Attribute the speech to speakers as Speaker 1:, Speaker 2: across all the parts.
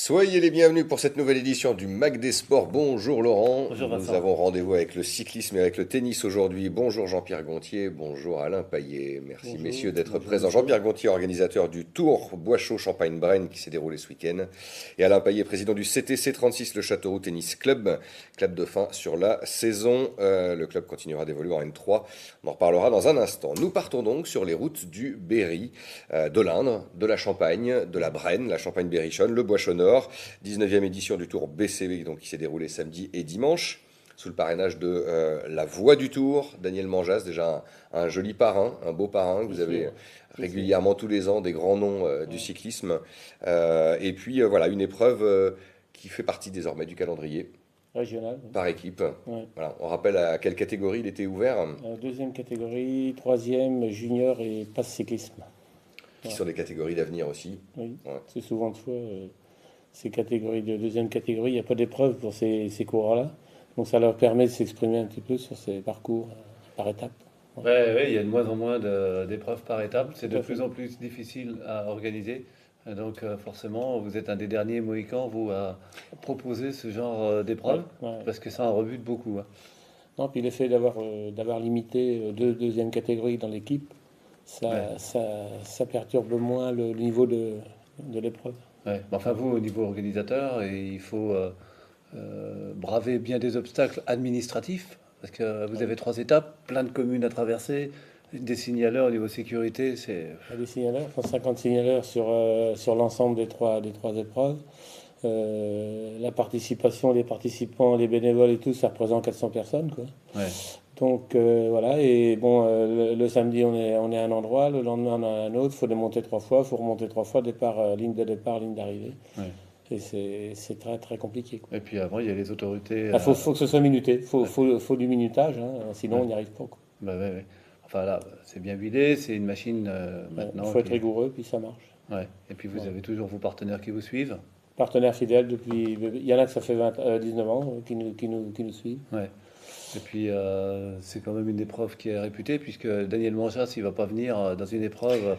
Speaker 1: Soyez les bienvenus pour cette nouvelle édition du Mac des Sports. Bonjour Laurent.
Speaker 2: Bonjour
Speaker 1: Nous
Speaker 2: Vincent.
Speaker 1: avons rendez-vous avec le cyclisme et avec le tennis aujourd'hui. Bonjour Jean-Pierre Gontier, bonjour Alain Payet. Merci
Speaker 2: Bonjour.
Speaker 1: messieurs d'être
Speaker 2: Bonjour
Speaker 1: présents.
Speaker 2: monsieur.
Speaker 1: Jean-Pierre Gontier, organisateur du Tour Bois-Chaud-Champagne-Braine qui s'est déroulé ce week-end. Et Alain Payet, président du CTC 36, le Châteauroux Tennis Club. Clap de fin sur la saison. Le club continuera d'évoluer en N3. On en reparlera dans un instant. Nous partons donc sur les routes du Berry, de l'Indre, de la Champagne, de la Braine, la Champagne-Berrichonne, le Bois-Chaud-Nord. 19e édition du Tour BCV donc, qui s'est déroulé samedi et dimanche, sous le parrainage de la Voix du Tour, Daniel Manjas, déjà un joli parrain, un beau parrain, que vous
Speaker 2: Bien
Speaker 1: avez
Speaker 2: sûr.
Speaker 1: régulièrement tous les ans des grands noms du
Speaker 2: Ouais.
Speaker 1: cyclisme. Et puis voilà, une épreuve qui fait partie désormais du calendrier
Speaker 2: Régional.
Speaker 1: par équipe.
Speaker 2: Ouais.
Speaker 1: Voilà, on rappelle à quelle catégorie il était ouvert,
Speaker 2: Deuxième catégorie, troisième, junior et passe cyclisme.
Speaker 1: qui
Speaker 2: Voilà.
Speaker 1: sont des catégories d'avenir aussi.
Speaker 2: Oui.
Speaker 1: Ouais.
Speaker 2: C'est souvent de fois ces catégories de deuxième catégorie, il n'y a pas d'épreuve pour ces coureurs-là. Donc ça leur permet de s'exprimer un petit peu sur ces parcours par étapes. Ouais.
Speaker 3: Ouais, ouais, il y a de moins en moins d'épreuves par étape. C'est
Speaker 2: Tout
Speaker 3: de
Speaker 2: à fait.
Speaker 3: plus en plus difficile à organiser. Donc forcément, vous êtes un des derniers Mohicans, vous, à proposer ce genre
Speaker 2: Ouais.
Speaker 3: d'épreuve,
Speaker 2: Ouais.
Speaker 3: parce que ça en rebute beaucoup, hein.
Speaker 2: Non, puis l'effet d'avoir limité deux deuxième catégories dans l'équipe,
Speaker 3: Ouais,
Speaker 2: ça perturbe moins le niveau de l'épreuve.
Speaker 3: ouais. Mais enfin, vous, au niveau organisateur, il faut braver bien des obstacles administratifs, parce que vous avez trois étapes, plein de communes à traverser, des signaleurs au niveau sécurité, c'est...
Speaker 2: Il y a des signaleurs, 150 signaleurs sur l'ensemble des trois épreuves. La participation des participants, des bénévoles et tout, ça représente 400 personnes, quoi.
Speaker 3: Ouais,
Speaker 2: Donc voilà, et bon, le samedi on est à un endroit, le lendemain on est à un autre, il faut démonter trois fois, il faut remonter trois fois, ligne de départ, ligne d'arrivée.
Speaker 3: ouais.
Speaker 2: Et c'est très très compliqué, quoi.
Speaker 3: Et puis avant, il y a les autorités...
Speaker 2: Il faut que ce soit minuté, faut du minutage, hein, sinon
Speaker 3: ouais.
Speaker 2: on n'y arrive pas, quoi.
Speaker 3: Bah ouais, ouais. Enfin là, c'est bien vidé, c'est une machine
Speaker 2: Ouais, il
Speaker 3: maintenant
Speaker 2: faut être
Speaker 3: qui...
Speaker 2: rigoureux, puis ça marche.
Speaker 3: Ouais. Et puis vous
Speaker 2: Ouais.
Speaker 3: avez toujours vos partenaires qui vous suivent.
Speaker 2: Partenaire fidèle depuis. Il y en a que ça fait 19 ans qui nous suivent.
Speaker 3: Ouais. Et puis c'est quand même une épreuve qui est réputée, puisque Daniel Manjas, il va pas venir dans une épreuve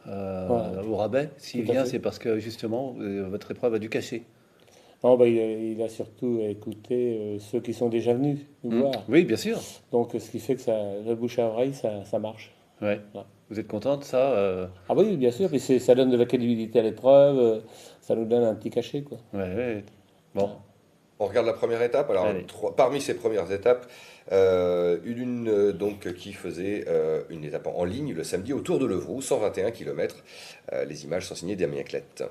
Speaker 2: Voilà,
Speaker 3: au rabais. S'il
Speaker 2: tout à
Speaker 3: vient,
Speaker 2: fait.
Speaker 3: c'est parce que justement, votre épreuve a du cachet.
Speaker 2: Non, bah, il a surtout écouté ceux qui sont déjà venus nous
Speaker 3: Hmm.
Speaker 2: voir.
Speaker 3: Oui, bien sûr.
Speaker 2: Donc, ce qui fait que le bouche à oreille, ça marche.
Speaker 3: Ouais.
Speaker 2: Voilà.
Speaker 3: Vous êtes content de ça
Speaker 2: Ah oui, bien sûr, puis ça donne de la crédibilité à l'épreuve, ça nous donne un petit cachet, quoi.
Speaker 3: Ouais, ouais. Bon,
Speaker 2: Voilà.
Speaker 1: On regarde la première étape. Alors,
Speaker 3: allez.
Speaker 1: parmi ces premières étapes, une donc qui faisait une étape en ligne le samedi autour de Levroux, 121 km. Les images sont signées Damien Clette.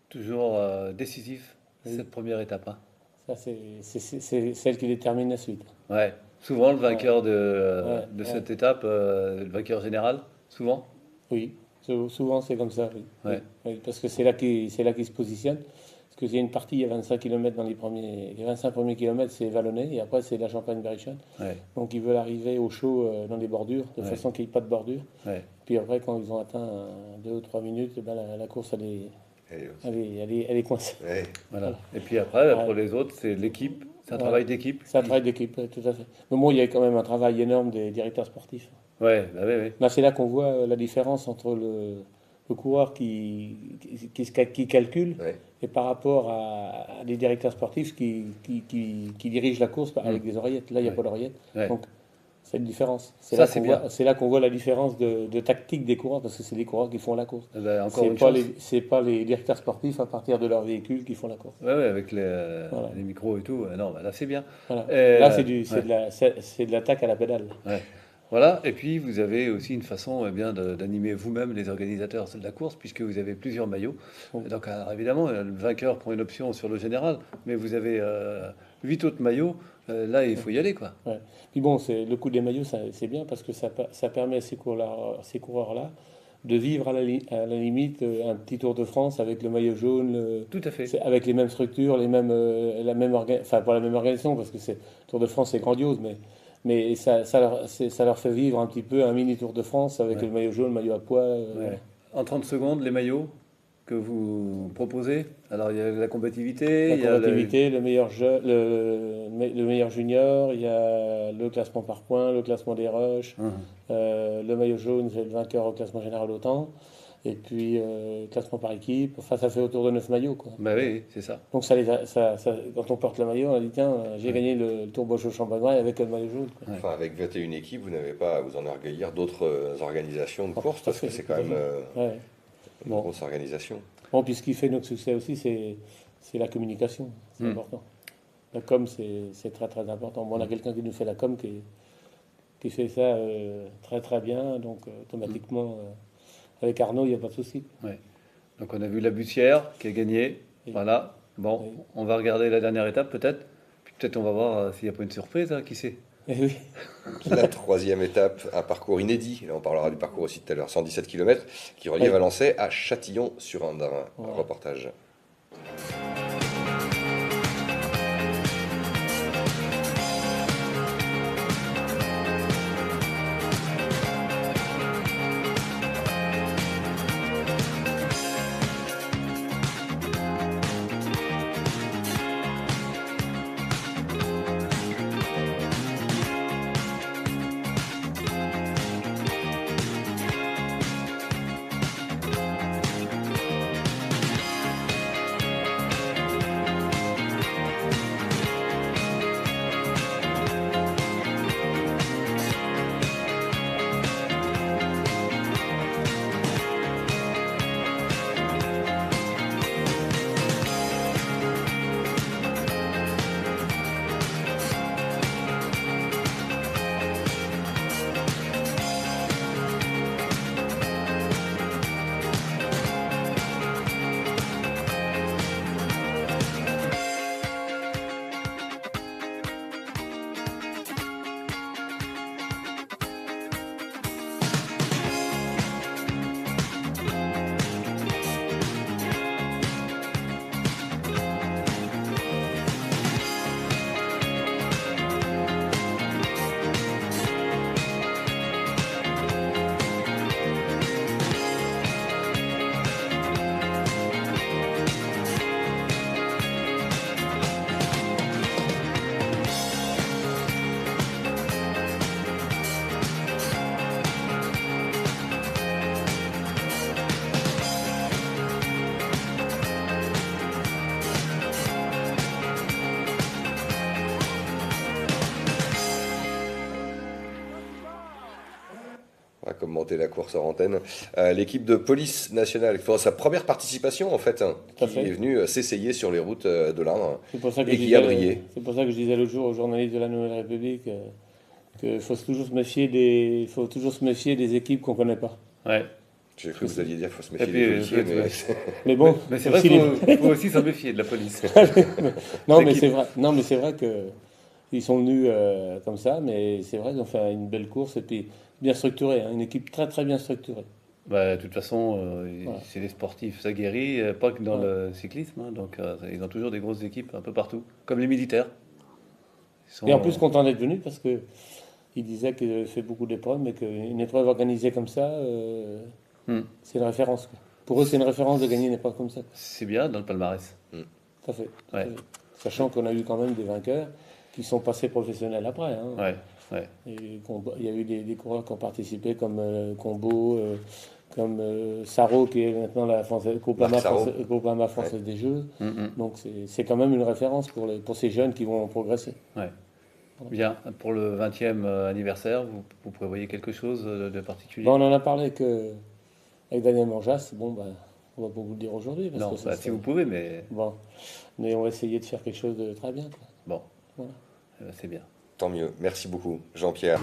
Speaker 3: Toujours décisif,
Speaker 2: Oui,
Speaker 3: cette première étape, hein.
Speaker 2: ça c'est celle qui détermine la suite.
Speaker 3: Ouais. Souvent, le
Speaker 2: Ouais,
Speaker 3: vainqueur
Speaker 2: ouais,
Speaker 3: de
Speaker 2: ouais.
Speaker 3: cette étape, le vainqueur général, souvent.
Speaker 2: Oui, Souvent, c'est comme ça, oui.
Speaker 3: Ouais.
Speaker 2: Oui, parce que c'est là qu'il se positionne. Parce qu'il y a une partie, il y a 25 km dans les 25 premiers kilomètres, c'est vallonné, et après, c'est la Champagne-Berrichonne.
Speaker 3: Ouais.
Speaker 2: Donc, ils veulent arriver au chaud dans les bordures, de
Speaker 3: Ouais.
Speaker 2: façon qu'il n'y ait pas de bordure.
Speaker 3: Ouais.
Speaker 2: Puis après, quand ils ont atteint 2 ou 3 minutes, eh ben, la course, elle est coincée.
Speaker 1: Ouais.
Speaker 3: Voilà. Et puis après,
Speaker 2: Ouais.
Speaker 3: pour les autres, c'est l'équipe. C'est un
Speaker 2: Ouais.
Speaker 3: travail d'équipe.
Speaker 2: C'est un travail d'équipe, tout à fait. Mais bon, il y a quand même un travail énorme des directeurs sportifs.
Speaker 3: Ouais, bah oui, oui.
Speaker 2: Là, c'est là qu'on voit la différence entre le coureur qui calcule
Speaker 1: Ouais.
Speaker 2: et par rapport à des directeurs sportifs qui dirigent la course avec des oreillettes. Là, il n'y a
Speaker 3: Ouais.
Speaker 2: pas d'oreillettes.
Speaker 3: Ouais.
Speaker 2: Donc, c'est une différence.
Speaker 3: Ça, c'est bien.
Speaker 2: C'est là qu'on voit la différence de tactique des coureurs, parce que c'est les coureurs qui font la course.
Speaker 3: Eh ben, encore
Speaker 2: C'est
Speaker 3: une
Speaker 2: pas,
Speaker 3: chance.
Speaker 2: c'est pas les directeurs sportifs à partir de leur véhicule qui font la course.
Speaker 3: Ouais, ouais, avec
Speaker 2: Voilà.
Speaker 3: les micros et tout. Non, bah là, c'est bien.
Speaker 2: Voilà.
Speaker 3: Et,
Speaker 2: Là,
Speaker 3: ouais.
Speaker 2: c'est de l'attaque à la pédale.
Speaker 3: Ouais. Voilà, et puis vous avez aussi une façon d'animer vous-même les organisateurs de la course, puisque vous avez plusieurs maillots.
Speaker 2: Oui.
Speaker 3: Donc alors, évidemment, le vainqueur prend une option sur le général, mais vous avez 8 autres maillots. Là, il faut y aller, quoi.
Speaker 2: Ouais. Puis bon, le coup des maillots, c'est bien parce que ça permet à ces coureurs-là de vivre à la limite un petit Tour de France avec le maillot jaune,
Speaker 3: Tout à fait.
Speaker 2: avec les mêmes structures, enfin pas la même organisation parce que Tour de France c'est grandiose, mais ça leur fait vivre un petit peu un mini Tour de France avec
Speaker 3: Ouais.
Speaker 2: le maillot jaune, le maillot à pois.
Speaker 3: Ouais. En 30 secondes, les maillots que vous proposez. Alors, il y a la combativité,
Speaker 2: La
Speaker 3: il y a
Speaker 2: combativité, le meilleur junior, il y a le classement par points, le classement des rushs,
Speaker 3: Hum.
Speaker 2: le maillot jaune, c'est le vainqueur au classement général au temps, et puis classement par équipe. Enfin, ça fait autour de 9 maillots, quoi.
Speaker 3: Bah oui, c'est ça.
Speaker 2: Donc, quand on porte le maillot, on dit tiens, j'ai gagné le Tour Bochaux-Champagne avec le maillot jaune, quoi.
Speaker 3: Ouais.
Speaker 1: Enfin, avec 21 équipes, vous n'avez pas à vous enorgueillir d'autres organisations de
Speaker 2: Ah,
Speaker 1: course,
Speaker 2: tout à
Speaker 1: parce que
Speaker 2: fait,
Speaker 1: c'est
Speaker 2: tout à
Speaker 1: quand même
Speaker 2: fait. Ouais.
Speaker 1: une
Speaker 2: Bon.
Speaker 1: grosse organisation.
Speaker 2: Bon, puis ce qui fait notre succès aussi, c'est la communication. C'est important. La com, c'est très très important. Bon, on a quelqu'un qui nous fait la com qui fait ça très très bien. Donc automatiquement, avec Arnaud, il n'y a pas de souci.
Speaker 3: Ouais. Donc, on a vu la Bussière qui a gagné.
Speaker 2: Oui.
Speaker 3: Voilà. Bon,
Speaker 2: Oui.
Speaker 3: on va regarder la dernière étape, peut-être. Puis peut-être on va voir s'il n'y a pas une surprise, hein, qui sait.
Speaker 2: Et oui.
Speaker 1: La troisième étape, un parcours inédit. Là, on parlera du parcours aussi tout à l'heure. 117 km qui relie
Speaker 2: Oui.
Speaker 1: Valençay à Châtillon-sur-Indre.
Speaker 2: Voilà.
Speaker 1: Reportage. On va commenter la course en antenne. L'équipe de police nationale qui fera sa première participation en fait, hein,
Speaker 2: Tout à
Speaker 1: qui
Speaker 2: fait.
Speaker 1: est venue s'essayer sur les routes de l'Indre
Speaker 2: C'est pour ça que
Speaker 1: et qui a brillé.
Speaker 2: c'est pour ça que je disais l'autre jour aux journalistes de la Nouvelle République qu'il faut toujours se méfier des équipes qu'on connaît pas.
Speaker 3: Ouais.
Speaker 1: J'ai cru que vous alliez dire qu'il faut se
Speaker 3: Et
Speaker 1: méfier
Speaker 3: puis,
Speaker 1: des policiers, mais
Speaker 3: ouais.
Speaker 2: Mais bon,
Speaker 3: Mais c'est vrai
Speaker 2: aussi
Speaker 3: qu'il faut aussi s'en méfier de la police.
Speaker 2: non, mais
Speaker 3: L'équipe.
Speaker 2: c'est vrai. Non, mais c'est vrai que ils sont venus comme ça, mais c'est vrai qu'ils ont fait une belle course et puis bien structurée, hein, une équipe très très bien structurée.
Speaker 3: Bah, de toute façon,
Speaker 2: Voilà.
Speaker 3: c'est les sportifs, ça guérit, pas que dans
Speaker 2: Ouais.
Speaker 3: le cyclisme, hein, donc ils ont toujours des grosses équipes un peu partout, comme les militaires. Ils
Speaker 2: Et en
Speaker 3: sont,
Speaker 2: plus, content d'être venu parce que il disait qu'il avait fait beaucoup d'épreuves, mais qu'une épreuve organisée comme ça, c'est une référence, quoi. Pour eux, c'est une référence de gagner une épreuve comme ça.
Speaker 3: c'est bien dans le palmarès.
Speaker 2: Tout à fait. Tout à
Speaker 3: Ouais,
Speaker 2: fait. Sachant qu'on a eu quand même des vainqueurs qui sont passés professionnels après, hein.
Speaker 3: ouais, ouais.
Speaker 2: Et il y a eu des coureurs qui ont participé comme Combo, comme Sarro qui est maintenant la française,
Speaker 1: Marc Sarro.
Speaker 2: Groupama française des Jeux.
Speaker 3: Mm, mm,
Speaker 2: Donc c'est quand même une référence pour ces jeunes qui vont progresser.
Speaker 3: ouais. Bien, pour le 20e anniversaire, vous prévoyez quelque chose de particulier?
Speaker 2: Bon, on en a parlé avec Daniel Manjas. Bon, ben, on va pas vous le dire aujourd'hui parce
Speaker 3: Non,
Speaker 2: que ça
Speaker 3: bah, si
Speaker 2: serait...
Speaker 3: vous pouvez, mais
Speaker 2: Bon, mais on va essayer de faire quelque chose de très bien, quoi.
Speaker 3: bon,
Speaker 2: Voilà.
Speaker 3: c'est bien.
Speaker 1: Tant mieux. Merci beaucoup, Jean-Pierre.